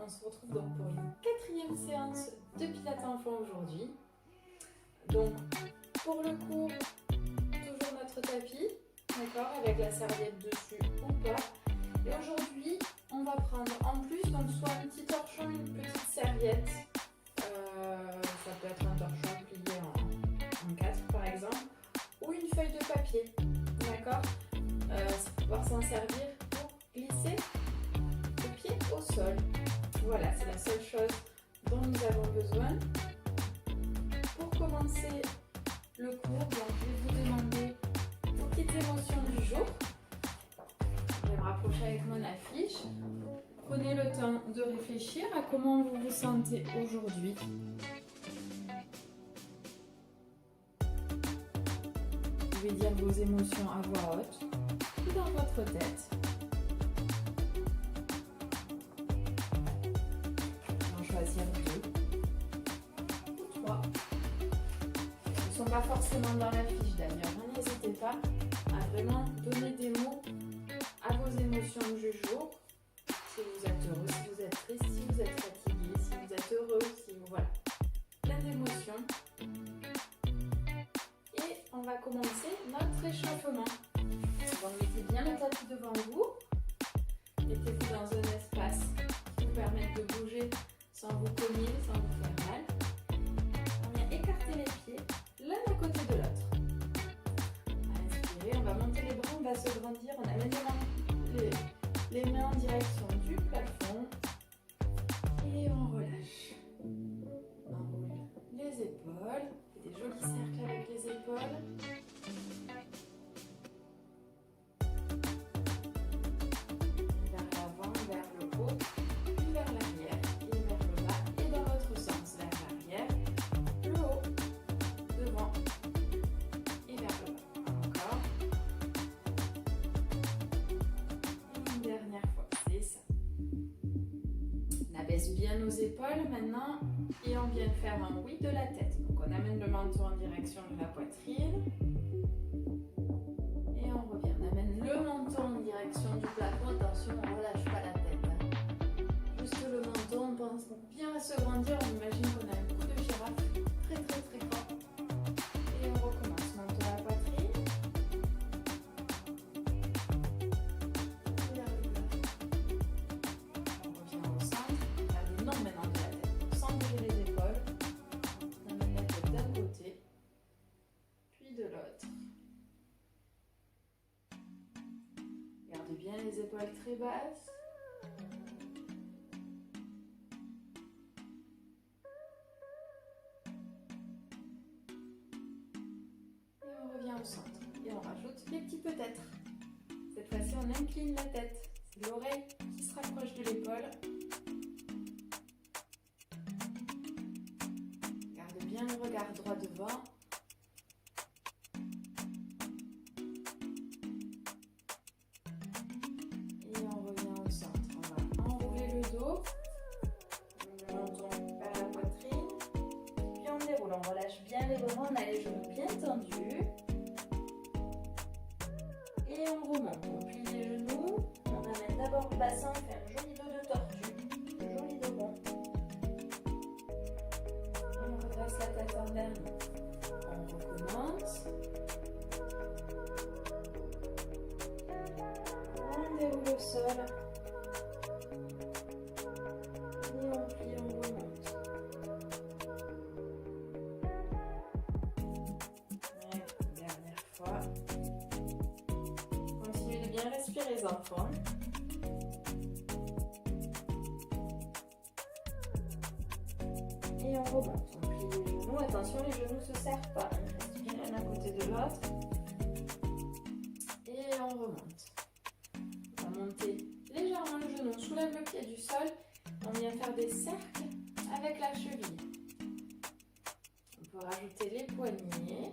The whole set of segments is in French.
On se retrouve donc pour une quatrième séance de Pilates enfant aujourd'hui. Donc pour le cours, toujours notre tapis, d'accord, avec la serviette dessus ou pas. Et aujourd'hui, on va prendre en plus donc soit un petit torchon, une petite serviette. Ça peut être un torchon plié en 4 par exemple, ou une feuille de papier, d'accord. Pouvoir s'en servir pour glisser le pied au sol. Voilà, c'est la seule chose dont nous avons besoin. Pour commencer le cours, donc, je vais vous demander vos petites émotions du jour. Je vais me rapprocher avec mon affiche. Prenez le temps de réfléchir à comment vous vous sentez aujourd'hui. Vous pouvez dire vos émotions à voix haute ou dans votre tête. En choisir 2 ou 3. Ils ne sont pas forcément dans la fiche d'ailleurs. N'hésitez pas à vraiment donner des mots à vos émotions du jour. Si vous êtes heureux, si vous êtes triste, si vous êtes fatigué, si vous êtes heureux, si vous... Voilà. Plein d'émotions. Et on va commencer notre échauffement. Donc mettez bien le tapis devant vous. Mettez-vous dans un espace qui vous permette de bouger sans vous cogner, sans vous faire mal. On vient écarter les pieds l'un à côté de l'autre. Inspirez, on va monter les bras, on va se grandir, on amène les mains en direction du plafond et on relâche. On roule les épaules, des jolis cercles avec les épaules. Vers l'avant, vers le haut, puis vers l'arrière et vers le bas et dans l'autre sens, vers l'arrière, le haut, devant et vers le bas. Encore. Et une dernière fois, c'est ça. On abaisse bien nos épaules maintenant et on vient faire un oui de la tête. Donc on amène le menton en direction de la poitrine et on revient. On amène le menton en direction du plafond. Attention, on ne relâche pas la tête. Juste le menton, on pense bien à se grandir. On imagine qu'on a un coup de girafe très très très fort. Et on recommence. Menton à la poitrine. Et vers le bas. On revient au centre. On a le nom maintenant de la tête. Sans bouger les épaules. On amène la tête d'un côté, puis de l'autre. Gardez bien les épaules très basses. Et on revient au centre. Et on rajoute les petits peut-être. Cette fois-ci, on incline la tête. C'est l'oreille qui se rapproche de l'épaule. Gardez bien le regard droit devant. Et on revient au centre. On va enrouler le dos. Le menton vers la poitrine. Puis on déroule. On relâche bien les bras. On a les genoux bien tendus. Et on remonte. On plie les genoux. On amène d'abord le bassin. On fait un joli dos de tortue. Un joli dos rond. Et on redresse la tête en dernier. On recommence. On déroule au sol. Et on plie, on remonte. Ouais, dernière fois. Continuez de bien respirer les enfants. Et on remonte. On plie les genoux. Attention, les genoux ne se serrent pas. On reste bien l'un à côté de l'autre. Et on remonte. On va monter légèrement le genou. On soulève le pied du sol. On vient faire des cercles avec la cheville. On peut rajouter les poignets.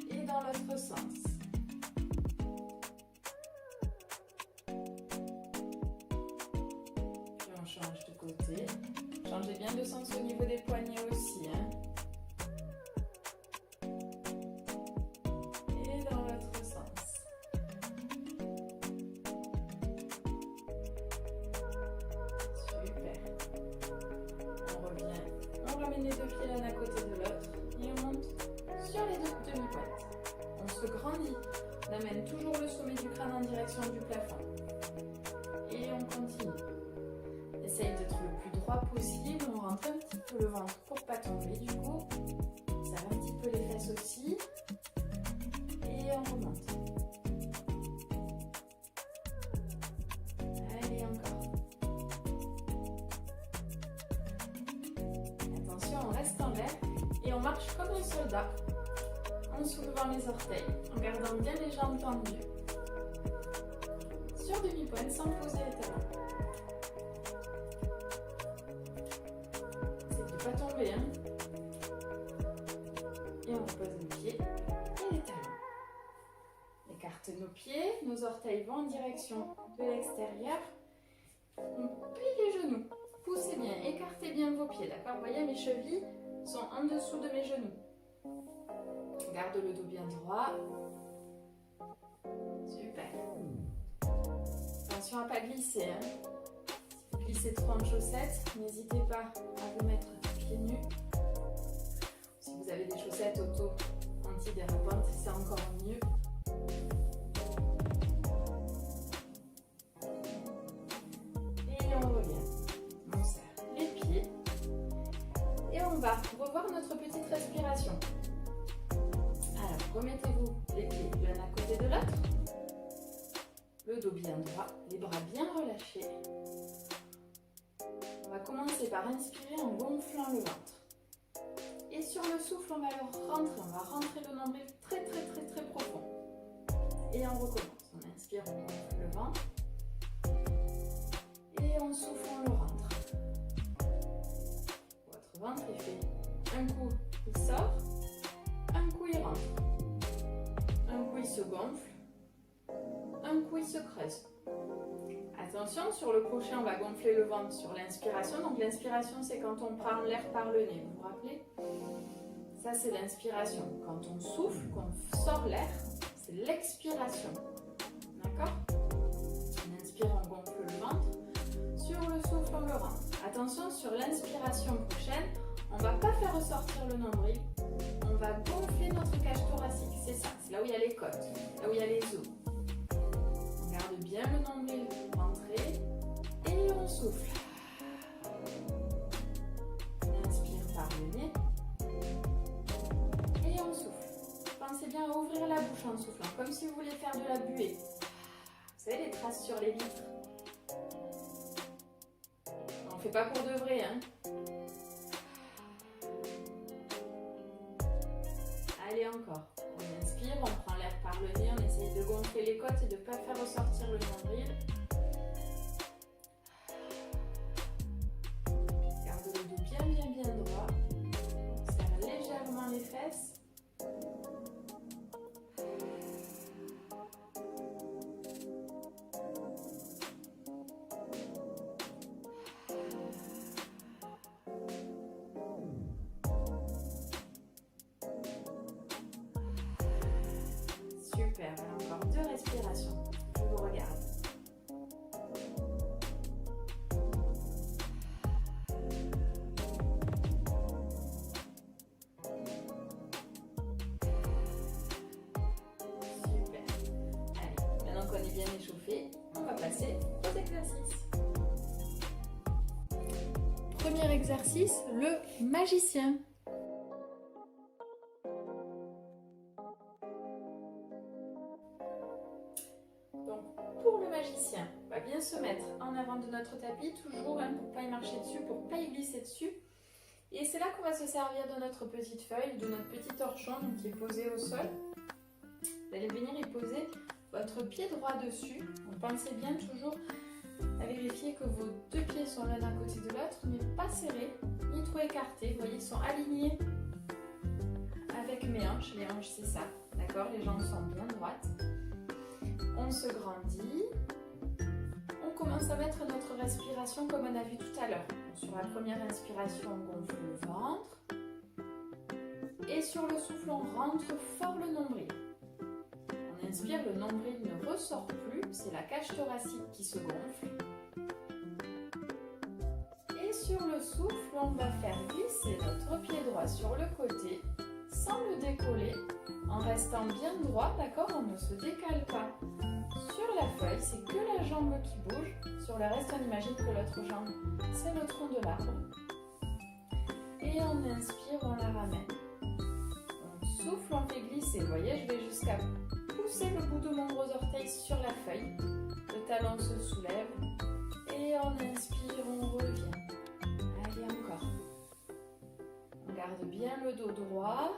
Et dans l'autre sens. Puis on change de côté. Changez bien de sens au niveau des poignets aussi. Et dans l'autre sens. ramène les deux pieds l'un à côté de l'autre et on monte sur les deux demi-pointes. On se grandit, on amène toujours le sommet du crâne en direction du plafond. Et on continue. Essaye d'être le plus droit possible, on rentre un petit peu le ventre pour ne pas tomber du coup. Ça va un petit peu les fesses aussi. Et on remonte. Allez, encore. Attention, on reste en l'air et on marche comme un soldat en soulevant les orteils, en gardant bien les jambes tendues. Sur demi-pointe sans poser les talons. C'est de ne pas tomber, hein. Et on repose les pieds et les talons. Écarte nos pieds, nos orteils vont en direction de l'extérieur. On plie les genoux. Poussez bien, écartez bien vos pieds, d'accord? Vous voyez, mes chevilles sont en dessous de mes genoux. Garde le dos bien droit. Super. Attention à ne pas glisser. Hein. Si vous glissez trop en chaussettes, n'hésitez pas à vous mettre pieds nus. Si vous avez des chaussettes auto antidérapantes, c'est encore mieux. Et on revient. On serre les pieds. Et on va revoir notre petite respiration. Alors, remettez-vous les pieds l'un à côté de l'autre. Le dos bien droit, les bras bien relâchés. On va commencer par inspirer en gonflant le ventre. Et sur le souffle, on va rentrer le nombril très profond. Et on recommence. On inspire, on gonfle le ventre. Et on souffle, on le rentre. Votre ventre, il fait un coup, il sort. Un coup, il rentre. Un coup, il se gonfle. Un coup, il se creuse. Attention, sur le crochet, on va gonfler le ventre sur l'inspiration. Donc l'inspiration, c'est quand on prend l'air par le nez. Vous vous rappelez? Ça, c'est l'inspiration. Quand on souffle, qu'on sort l'air, c'est l'expiration. D'accord? On inspire, on gonfle le ventre. Sur le souffle, on le rentre. Attention, sur l'inspiration prochaine, on ne va pas faire ressortir le nombril. On va gonfler notre cage thoracique. C'est ça, c'est là où il y a les côtes, là où il y a les os. On garde bien le nombril rentré et on souffle. On inspire par le nez et on souffle. Pensez bien à ouvrir la bouche en soufflant, comme si vous vouliez faire de la buée. Vous savez, les traces sur les vitres. On ne fait pas pour de vrai, hein. Allez, encore. On inspire, on prend l'air par le nez, on essaye de gonfler les côtes et de ne pas faire ressortir le nombril. Garde le dos bien droit. On serre légèrement les fesses. Super, encore 2 respirations. Je vous regarde. Super. Allez, maintenant qu'on est bien échauffé, on va passer aux exercices. Premier exercice, le magicien. Pour le magicien, on va bien se mettre en avant de notre tapis, toujours pour ne pas y marcher dessus, pour ne pas y glisser dessus. Et c'est là qu'on va se servir de notre petite feuille, de notre petit torchon qui est posé au sol. Vous allez venir y poser votre pied droit dessus. Donc pensez bien toujours à vérifier que vos deux pieds sont l'un à côté de l'autre, mais pas serrés, ni trop écartés. Vous voyez, ils sont alignés avec mes hanches. Les hanches, c'est ça, d'accord? Les jambes sont bien droites. On se grandit. On commence à mettre notre respiration comme on a vu tout à l'heure. Sur la première inspiration, on gonfle le ventre. Et sur le souffle, on rentre fort le nombril. On inspire, le nombril ne ressort plus. C'est la cage thoracique qui se gonfle. Et sur sur le souffle, on va faire glisser notre pied droit sur le côté sans le décoller, en restant bien droit, d'accord? On ne se décale pas. Sur la feuille, c'est que la jambe qui bouge. Sur le reste, on imagine que l'autre jambe, c'est le tronc de l'arbre. Et on inspire, on la ramène. On souffle, on fait glisser. Vous voyez, je vais jusqu'à pousser le bout de mon gros orteil sur la feuille. Le talon se soulève. Et on inspire, on revient. Allez, encore. On garde bien le dos droit.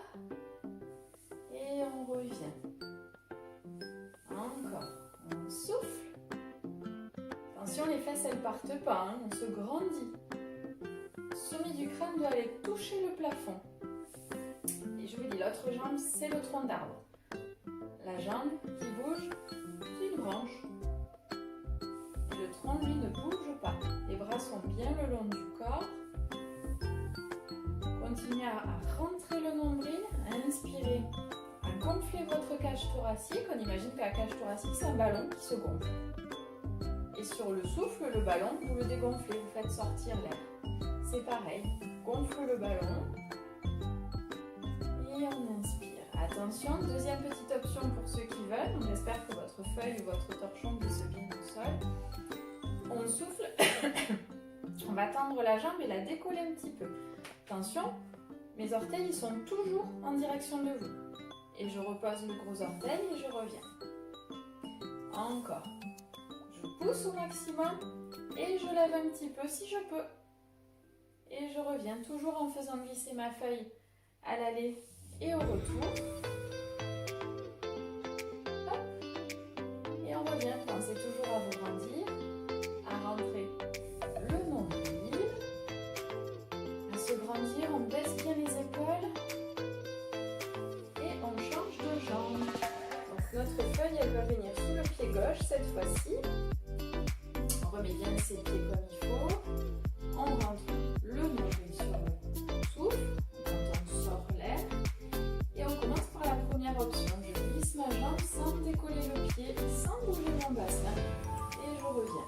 Et on revient. Encore. On souffle. Attention, les fesses, elles partent pas. Hein. On se grandit. Le sommet du crâne doit aller toucher le plafond. Et je vous dis, l'autre jambe, c'est le tronc d'arbre. La jambe qui bouge, c'est une branche. Et le tronc, lui, ne bouge pas. Les bras sont bien le long du corps. Continuez à rentrer le nombril, à inspirer, à gonfler votre cage thoracique. On imagine que la cage thoracique, c'est un ballon qui se gonfle. Et sur le souffle, le ballon, vous le dégonflez, vous faites sortir l'air. C'est pareil, gonfle le ballon et on inspire. Attention, deuxième petite option pour ceux qui veulent. J'espère que votre feuille ou votre torchon glisse bien au sol. On souffle, on va tendre la jambe et la décoller un petit peu. Attention, mes orteils ils sont toujours en direction de vous. Et je repose le gros orteil et je reviens. Encore. Je pousse au maximum et je lève un petit peu si je peux. Et je reviens toujours en faisant glisser ma feuille à l'aller et au retour. Hop. Et on revient. Pensez toujours à vous grandir, à rentrer le nombril, à se grandir. On baisse bien les épaules et on change de jambe. Donc notre feuille, elle va venir sous le pied gauche cette fois-ci. On remet bien ses pieds comme il faut. On rentre le nombril sur le souffle, quand on sort l'air. Et on commence par la première option. Je glisse ma jambe sans décoller le pied, sans bouger mon bassin. Et je reviens.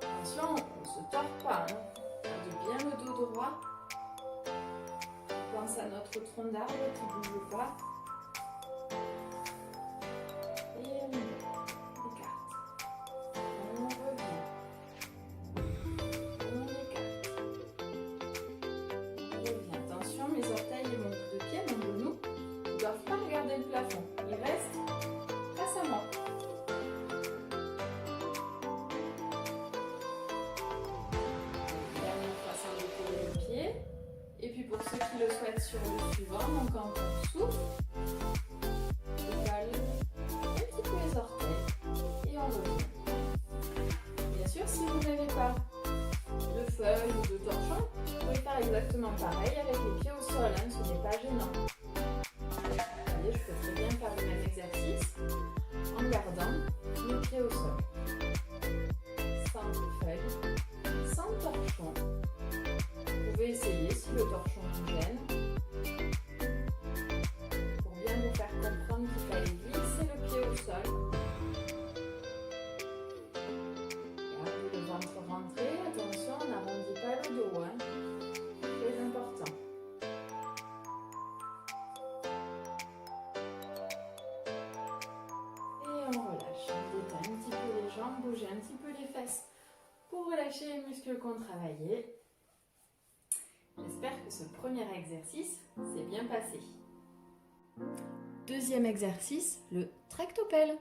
Attention, on ne se tord pas. Garde bien le dos droit. On pense à notre tronc d'arbre qui ne bouge pas. Et on écarte. On revient. Mes orteils et mon bout de pied, mon genou, ne doivent pas regarder le plafond. Ils restent face à moi. Dernière fois sans décoller le pied. Et puis pour ceux qui le souhaitent sur le suivant, donc quand on souffle, je cale un petit peu les orteils et on revient. Bien sûr, si vous n'avez pas de feuille ou de torchon, vous pouvez faire exactement pareil avec les pieds au sol, hein, ce n'est pas gênant. Vous voyez, je peux très bien faire le même exercice en gardant mes pieds au sol. Sans feuille, sans torchon. Vous pouvez essayer si le torchon vous gêne. Pour bien vous faire comprendre qu'il fallait glisser le pied au sol. Gardez le ventre rentré, attention, on n'arrondit pas le dos. Hein. Très important. Et on relâche. On détend un petit peu les jambes, bouger un petit peu les fesses pour relâcher les muscles qu'on travaillait. J'espère que ce premier exercice s'est bien passé. Deuxième exercice, le tractopelle.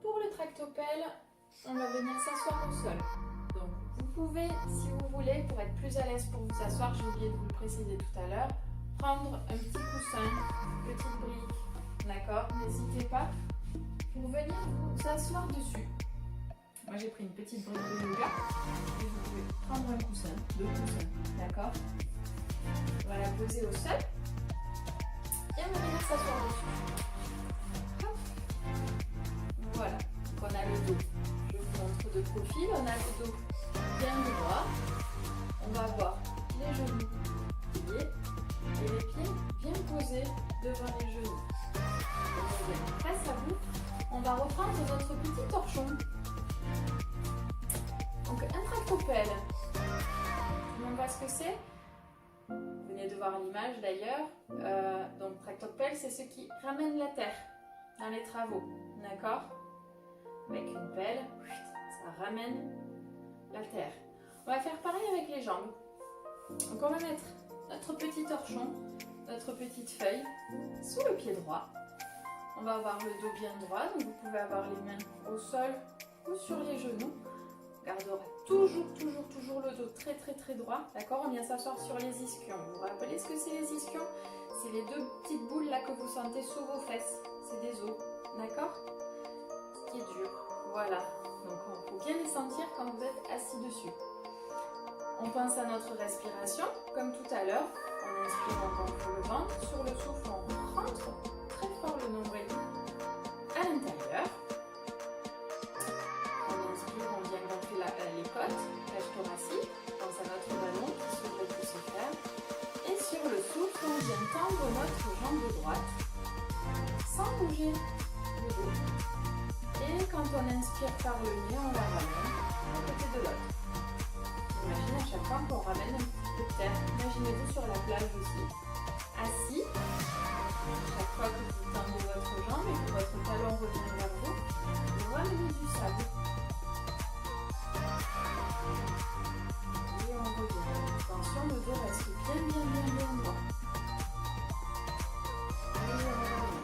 Pour le tractopelle, on va venir s'asseoir au sol. Donc vous pouvez, si vous voulez, pour être plus à l'aise pour vous asseoir, j'ai oublié de vous le préciser tout à l'heure, prendre un petit coussin, une petite brique, d'accord? N'hésitez pas pour venir vous asseoir dessus. Moi j'ai pris une petite brique de yoga et vous pouvez prendre un coussin, deux coussins, d'accord? On va la poser au sol et on va venir s'asseoir dessus. Hop. Voilà, donc on a le dos, je vous montre de profil, on a le dos bien droit, on va avoir les genoux pliés et les pieds bien posés devant les genoux. On revient face à vous, on on va reprendre notre petit torchon. Donc un tractopelle. Tout le monde voit ce que c'est? Vous venez de voir l'image d'ailleurs. Donc tractopelle, c'est ce qui ramène la terre dans les travaux. D'accord? Avec une pelle, ça ramène la terre. On va faire pareil avec les jambes. Donc on va mettre notre petit torchon, notre petite feuille sous le pied droit. On va avoir le dos bien droit, donc vous pouvez avoir les mains au sol ou sur les genoux. On gardera toujours le dos très droit. D'accord? On vient s'asseoir sur les ischions. Vous vous rappelez ce que c'est les ischions? C'est les deux petites boules là que vous sentez sous vos fesses. C'est des os. D'accord? Ce qui est dur. Voilà. Donc il faut bien les sentir quand vous êtes assis dessus. On pense à notre respiration, comme tout à l'heure. On inspire, on gonfle le ventre. Sur le souffle, on rentre très fort le nombril à l'intérieur. On inspire, on vient gonfler les côtes, cage thoracique. On pense à notre ballon qui s'ouvre et qui se ferme. Et sur le souffle, on vient tendre notre jambe droite sans bouger le dos. Et quand on inspire par le nez, on la ramène à côté de l'autre. Imaginez à chaque fois qu'on ramène un petit peu de terre. Imaginez-vous sur la plage aussi, assis. Chaque fois que vous tendez votre jambe et que votre talon revient vers vous, vous ramenez du sable. Et on revient. Attention, le dos reste bien droit. Et on revient.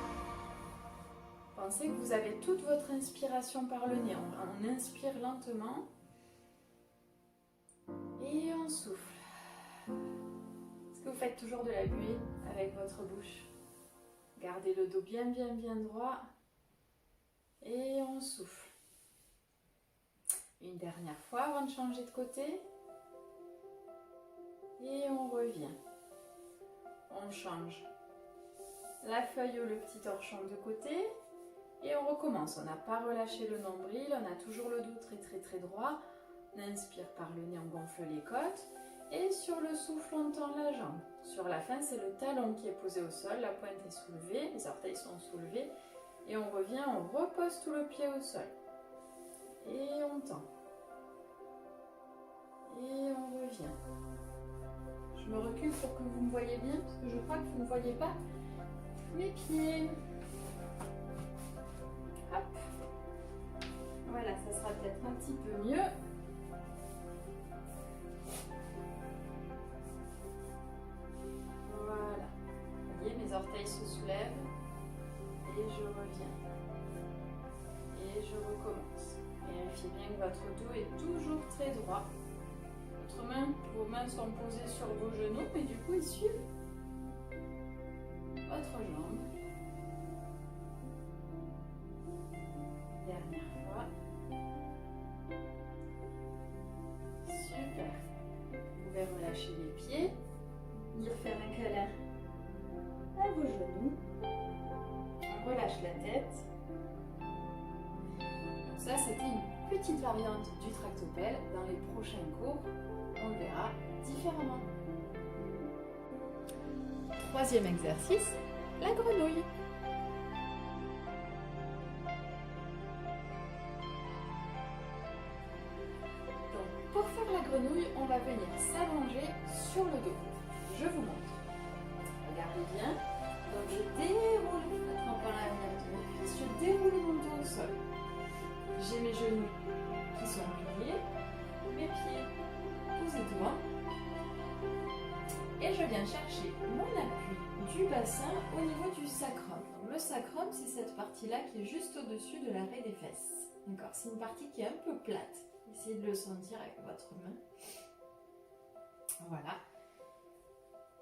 Pensez que vous avez toute votre inspiration par le nez. On inspire lentement. Et on souffle. Est-ce que vous faites toujours de la buée avec votre bouche? Gardez le dos bien droit. Et on souffle. Une dernière fois avant de changer de côté. Et on revient. On change la feuille ou le petit torchon de côté. Et on recommence. On n'a pas relâché le nombril. On a toujours le dos très droit. On inspire par le nez, on gonfle les côtes. Et sur le souffle, on tend la jambe. Sur la fin, c'est le talon qui est posé au sol. La pointe est soulevée, les orteils sont soulevés. Et on revient, on repose tout le pied au sol. Et on tend. Et on revient. Je me recule pour que vous me voyez bien, parce que je crois que vous ne voyez pas mes pieds. Hop. Voilà, ça sera peut-être un petit peu mieux. Voilà. Vous voyez, mes orteils se soulèvent. Et je reviens. Et je recommence. Vérifiez bien que votre dos est toujours très droit. Vos mains sont posées sur vos genoux, mais du coup, ils suivent votre jambe. Dernière fois. Super. Vous pouvez relâcher les pieds, venir faire un câlin à vos genoux. On relâche la tête. Donc ça, c'était une petite variante du tractopelle. Dans les prochains cours, on le verra différemment. Troisième exercice, la grenouille. Donc, pour faire la grenouille, on va venir s'allonger sur le dos. Je vous montre. Regardez bien. Donc, je déroule, attrapant l'arrière de mes cuisses, je déroule mon dos au sol. J'ai mes genoux qui sont pliés, mes pieds posés devant. Et je viens chercher mon appui du bassin au niveau du sacrum. Donc, le sacrum, c'est cette partie-là qui est juste au-dessus de l'arrêt des fesses. D'accord? C'est une partie qui est un peu plate. Essayez de le sentir avec votre main. Voilà.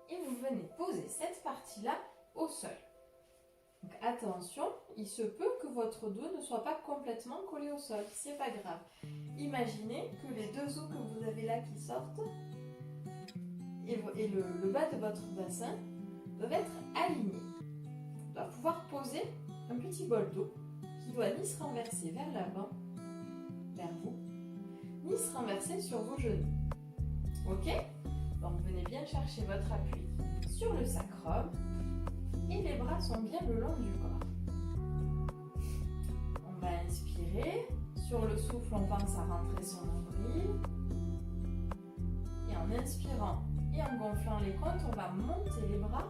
Et vous venez poser cette partie-là au sol. Donc attention, il se peut que votre dos ne soit pas complètement collé au sol. C'est pas grave. Imaginez que les deux os que vous avez là qui sortent et le bas de votre bassin doivent être alignés. On doit pouvoir poser un petit bol d'eau qui doit ni se renverser vers l'avant, vers vous, ni se renverser sur vos genoux. Ok? Donc venez bien chercher votre appui sur le sacrum et les bras sont bien le long du corps. va inspirer. Sur le souffle, on pense à rentrer son nombril. Et en inspirant et en gonflant les côtes, on va monter les bras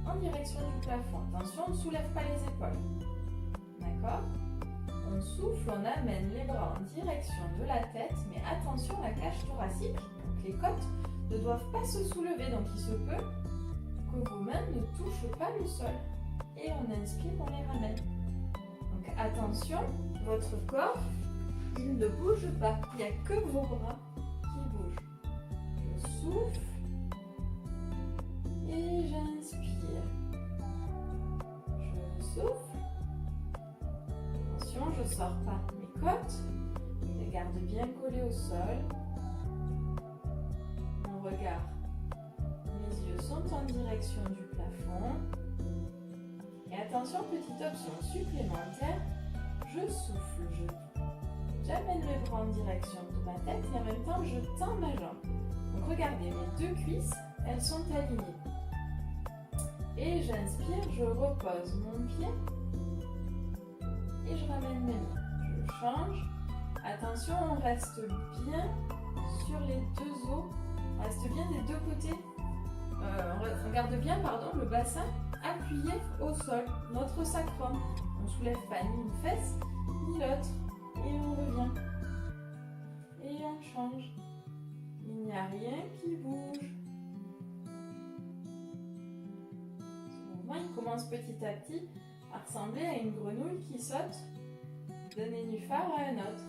en direction du plafond. Attention, on ne soulève pas les épaules. D'accord? On souffle, on amène les bras en direction de la tête, mais attention, la cage thoracique, donc les côtes, ne doivent pas se soulever. Donc il se peut que vos mains ne touchent pas le sol. Et on inspire, on les ramène. Donc attention, votre corps, il ne bouge pas. Il n'y a que vos bras qui bougent. Je souffle et j'inspire. Je souffle. Attention, je ne sors pas mes côtes. Je les garde bien collées au sol. Mon regard, mes yeux sont en direction du plafond. Et attention, petite option supplémentaire, je souffle, j'amène mes bras en direction de ma tête et en même temps je tends ma jambe. Donc regardez, mes deux cuisses, elles sont alignées. Et j'inspire, je repose mon pied et je ramène mes mains. Je change. Attention, on reste bien sur les deux os, on reste bien des deux côtés. On garde bien, le bassin appuyé au sol, notre sacrum. On ne soulève pas ni une fesse ni l'autre. Et on revient. Et on change. Il n'y a rien qui bouge. Ce mouvement, il commence petit à petit à ressembler à une grenouille qui saute d'un nénuphar à un autre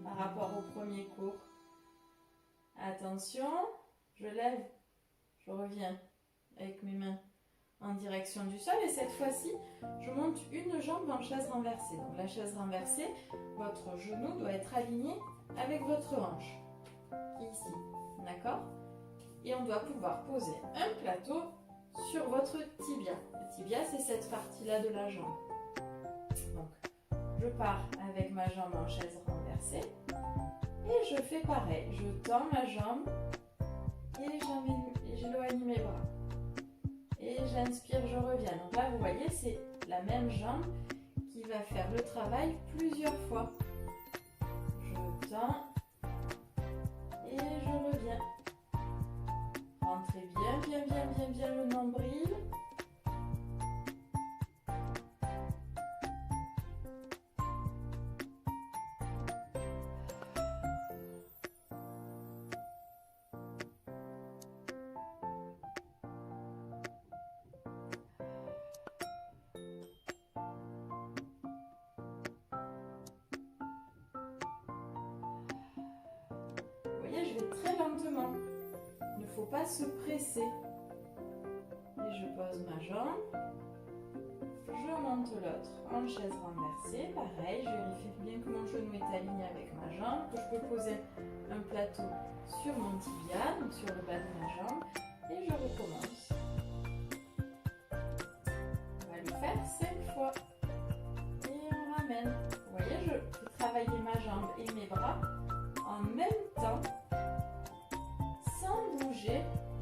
par rapport au premier cours. Attention, je lève, je reviens avec mes mains en direction du sol et cette fois-ci, je monte une jambe en chaise renversée. Donc la chaise renversée, votre genou doit être aligné avec votre hanche, ici, d'accord? Et on doit pouvoir poser un plateau sur votre tibia. Le tibia, c'est cette partie-là de la jambe. Donc, je pars avec ma jambe en chaise renversée et je fais pareil. Je tends ma jambe et j'éloigne mes bras. Et j'inspire, je reviens. Donc là, vous voyez, c'est la même jambe qui va faire le travail plusieurs fois. Je tends et je reviens. Rentrez bien le nombril. Je vais très lentement. Il ne faut pas se presser. Et je pose ma jambe. Je monte l'autre en chaise renversée. Pareil, je vérifie bien que mon genou est aligné avec ma jambe, que je peux poser un plateau sur mon tibia, donc sur le bas de ma jambe. Et je recommence. On va le faire 5 fois. Et on ramène. Vous voyez, je peux travailler ma jambe et mes bras en même temps.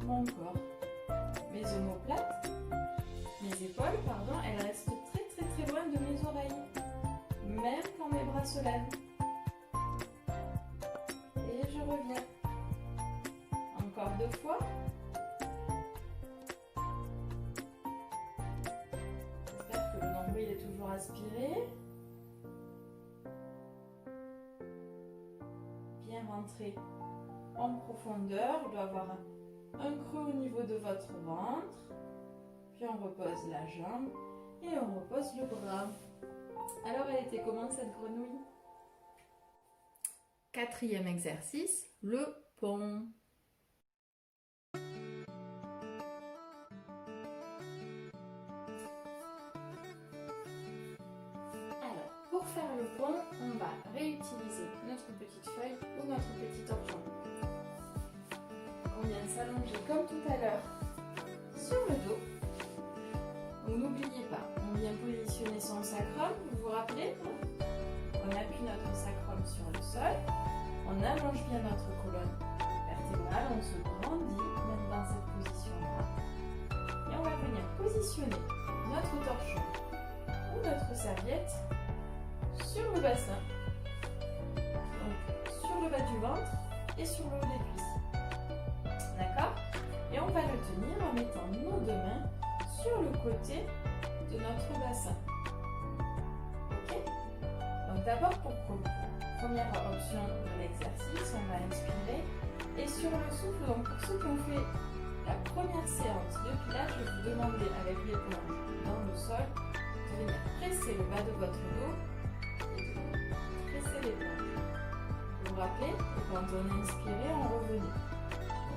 Mon corps, mes omoplates, mes épaules, elles restent très loin de mes oreilles, même quand mes bras se lèvent. Et je reviens. Encore 2 fois. J'espère que le nombril est toujours aspiré. Bien rentrer en profondeur, il doit avoir un creux au niveau de votre ventre, puis on repose la jambe et on repose le bras. Alors elle était comment cette grenouille? 4e exercice, le pont. Alors, pour faire le pont, on va réutiliser notre petite feuille ou notre petit torchon. On vient s'allonger comme tout à l'heure sur le dos. Donc n'oubliez pas, on vient positionner son sacrum, vous vous rappelez? On appuie notre sacrum sur le sol, on allonge bien notre colonne vertébrale, on se grandit même dans cette position-là. Et on va venir positionner notre torchon ou notre serviette bassin. Donc, sur le bas du ventre et sur le haut des cuisses. D'accord? Et on va le tenir en mettant nos deux mains sur le côté de notre bassin. Ok? Donc d'abord, pour première option de l'exercice, on va inspirer. Et sur le souffle, donc pour ceux qui ont fait la première séance de pilates, je vais vous demander avec les planches dans le sol de venir presser le bas de votre dos et de presser les planches. Vous vous rappelez que quand on inspirait, on revenait.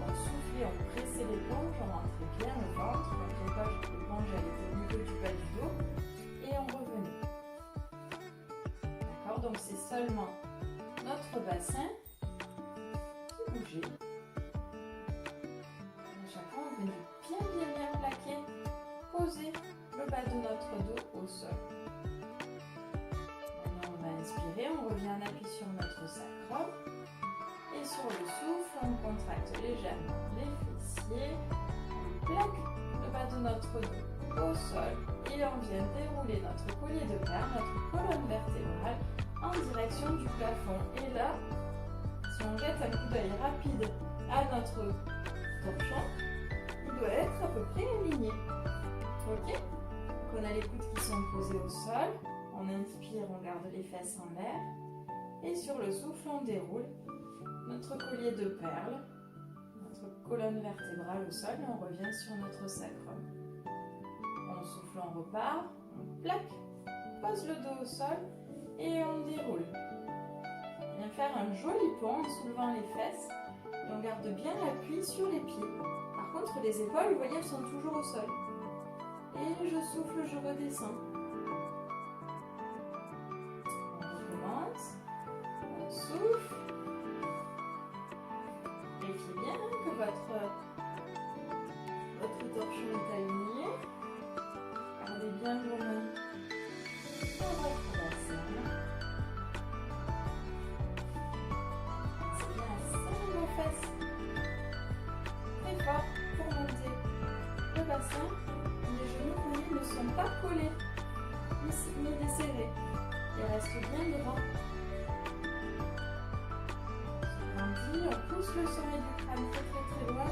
On soufflait, on pressait les planches, on rentrait bien le ventre, donc les planches allaient au niveau du bas du dos et on revenait. D'accord? Donc c'est seulement notre bassin qui bougeait. À chaque fois, on venait bien plaquer, poser le bas de notre dos au sol. Maintenant, on va inspirer, on revient en appui sur notre sacrum. Et sur le souffle, on contracte légèrement les fessiers, on plaque le bas de notre dos au sol et on vient dérouler notre collier de perles, notre colonne vertébrale en direction du plafond. Et là, si on jette un coup d'œil rapide à notre torchon, il doit être à peu près aligné. Ok? Donc on a les coudes qui sont posés au sol, on inspire, on garde les fesses en l'air et sur le souffle, on déroule notre collier de perles, notre colonne vertébrale au sol et on revient sur notre sacrum. On souffle, on repart, on plaque, pose le dos au sol et on déroule. On vient faire un joli pont en soulevant les fesses et on garde bien l'appui sur les pieds. Par contre, les épaules, vous voyez, elles sont toujours au sol. Et je souffle, je redescends. On recommence, on souffle. Vérifiez bien que votre torchon est aligné. Gardez bien vos mains sur votre bassin. C'est bien à serrer vos fesses très fort pour monter le bassin. Les genoux, vous voyez, ne sont pas collés ni desserrés. Ils restent bien droits. On pousse le sommet du crâne très loin.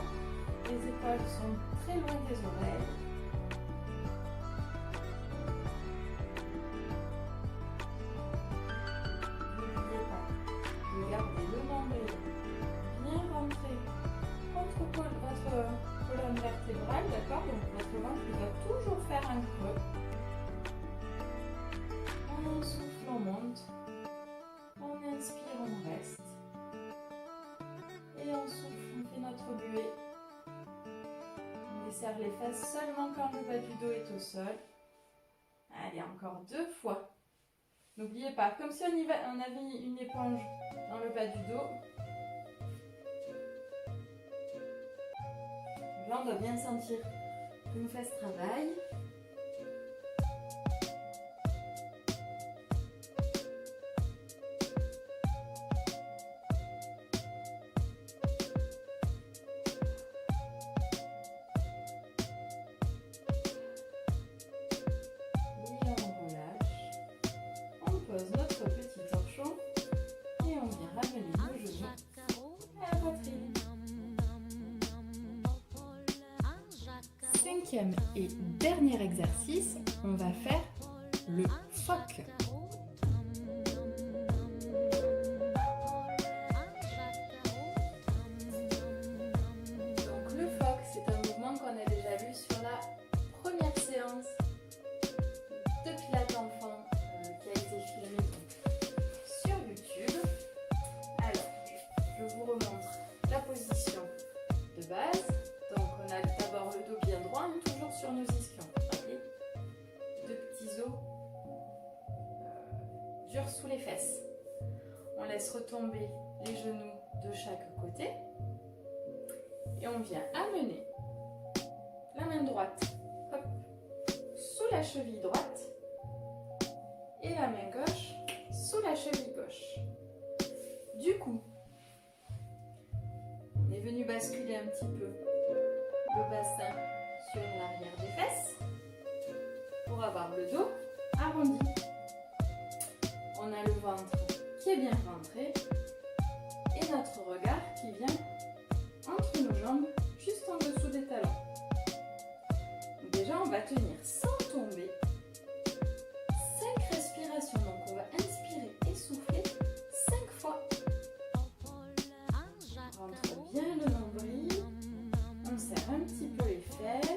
Les épaules sont très loin des oreilles. N'oubliez pas de garder le nombril bien rentré contre votre colonne vertébrale, d'accord? Donc votre ventre doit toujours faire un creux. On souffle, on monte. On inspire, on reste. Et on souffle, on fait notre buée. On desserre les fesses seulement quand le bas du dos est au sol. Allez, encore 2 fois. N'oubliez pas, comme si on avait une éponge dans le bas du dos. Là, on doit bien sentir que nos fesses travaillent. Notre petit torchon et on vient ramener nos genoux à la poitrine. 5e et dernier exercice, on va faire le phoque. Donc le phoque, c'est un mouvement qu'on a déjà vu sur la première séance de Pilates enfant qui a été filmée sur YouTube. Alors, je vous remontre la position de base. Donc on a d'abord le dos bien droit, toujours sur nos ischions. Rappelez, 2 petits os durs sous les fesses. On laisse retomber les genoux de chaque côté. Et on vient amener la main droite sous la cheville droite et la main gauche sous la cheville gauche. Du coup, on est venu basculer un petit peu le bassin sur l'arrière des fesses pour avoir le dos arrondi. On a le ventre qui est bien rentré et notre regard qui vient entre nos jambes, juste en dessous des talons. Donc déjà, on va tenir sans tomber. 5 respirations. Donc, on va inspirer et souffler 5 fois. On rentre bien le nombril. On serre un petit peu les fesses.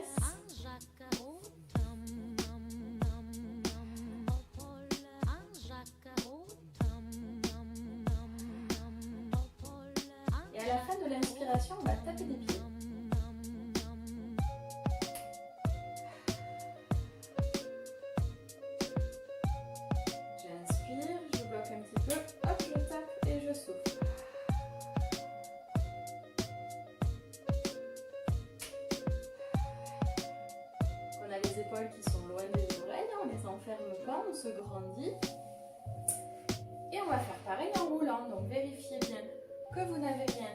Et à la fin de l'inspiration, on va taper des pieds. J'inspire, je bloque un petit peu, hop, je tape et je souffle. On a les épaules qui sont loin des oreilles, on les enferme pas, on se grandit. Et on va faire pareil en roulant, donc vérifiez bien que vous n'avez rien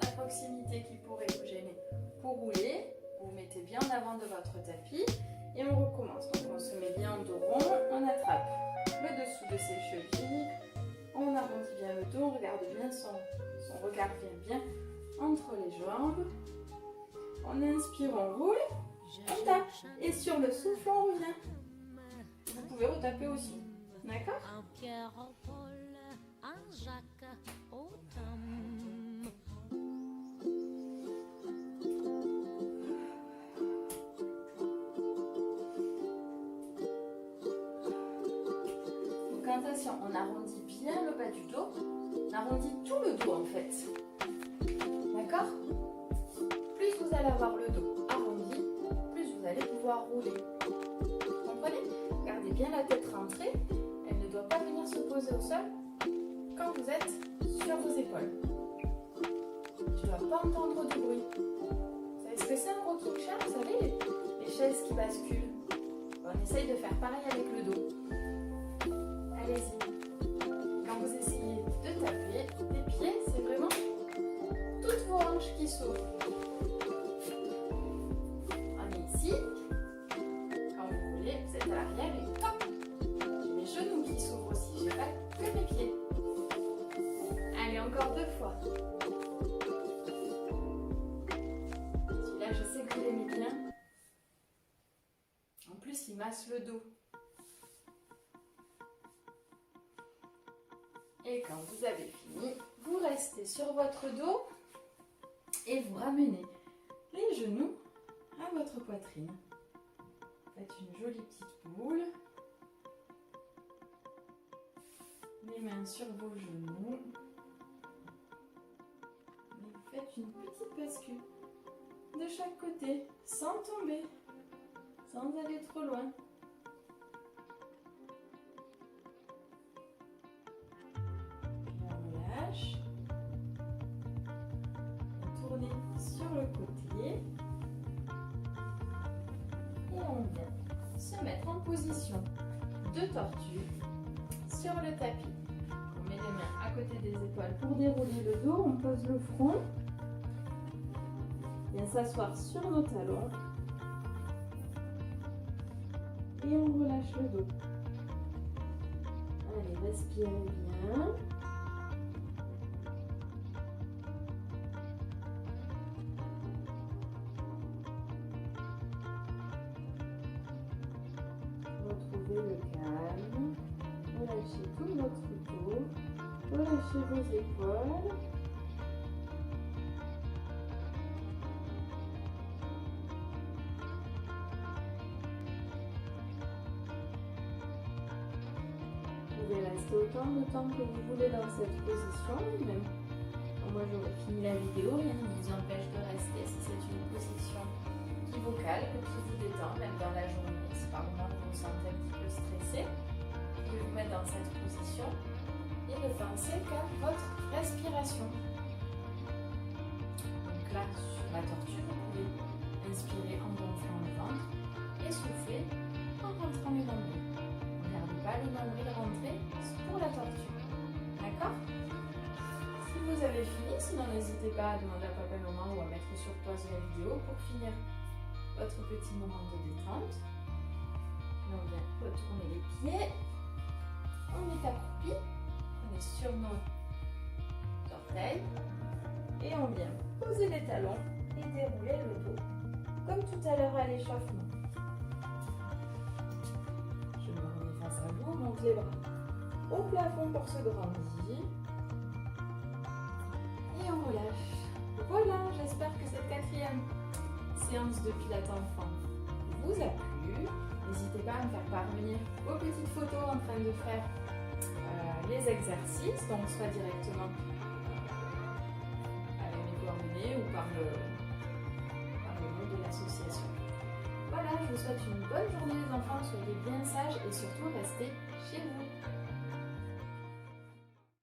à proximité qui pourrait vous gêner. Pour rouler, vous vous mettez bien en avant de votre tapis et on recommence. Donc on se met bien en dos rond, on attrape le dessous de ses chevilles, on arrondit bien le dos, on regarde bien son regard vient bien entre les jambes. On inspire, on roule, on tape et sur le souffle on revient. Vous pouvez retaper aussi, d'accord ? Donc attention, on arrondit bien le bas du dos, on arrondit tout le dos en fait, d'accord ? Plus vous allez avoir le dos arrondi, plus vous allez pouvoir rouler. Vous comprenez ? Gardez bien la tête rentrée, elle ne doit pas venir se poser au sol quand vous êtes sur vos épaules. Je ne dois pas entendre du bruit. Vous savez ce que c'est un rocking chair ? Vous savez, les chaises qui basculent. On essaye de faire pareil avec le dos. Allez-y. Quand vous essayez de taper des pieds, c'est vraiment toutes vos hanches qui s'ouvrent. On est ici. Quand vous roulez, vous êtes à l'arrière et hop, j'ai mes genoux qui s'ouvrent aussi. Je n'ai pas que mes pieds. Allez, encore 2 fois. Celui-là, je sais que vous l'aimez bien. En plus, il masse le dos. Et quand vous avez fini, vous restez sur votre dos et vous ramenez les genoux à votre poitrine. Faites une jolie petite boule. Les mains sur vos genoux. Et vous faites une petite bascule de chaque côté, sans tomber, sans aller trop loin. Puis on relâche. On tourne sur le côté. Et on vient se mettre en position de tortue sur le tapis. On met les mains à côté des épaules pour dérouler le dos. On pose le front. Bien s'asseoir sur nos talons. Et on relâche le dos. Allez, respirez bien. Retrouvez le calme. Relâchez tout votre dos. Relâchez vos épaules. Vous pouvez rester autant de temps que vous voulez dans cette position. Même quand moi j'aurai fini la vidéo, rien ne vous empêche de rester si c'est une position qui vous calme, qui vous détend, même dans la journée. Si par moment vous vous sentez un petit peu stressé, vous pouvez vous mettre dans cette position et ne penser qu'à votre respiration. Donc là, sur la tortue, vous pouvez inspirer en gonflant le ventre et souffler en rentrant le nombril. Ne gardez pas le nombril rentré pour la tortue. D'accord ? Si vous avez fini, sinon n'hésitez pas à demander à papa et maman ou à mettre sur pause la vidéo pour finir votre petit moment de détente. Et on vient retourner les pieds. On est accroupi, on est sur nos orteils et on vient poser les talons et dérouler le dos, comme tout à l'heure à l'échauffement. Je me remets face à vous, on monte les bras au plafond pour se grandir et on relâche. Voilà, j'espère que cette 4e séance de Pilates enfant vous a plu. N'hésitez pas à me faire parvenir vos petites photos en train de faire les exercices, donc soit directement avec mes coordonnées ou par le mot de l'association. Voilà, je vous souhaite une bonne journée les enfants, soyez bien sages et surtout restez chez vous.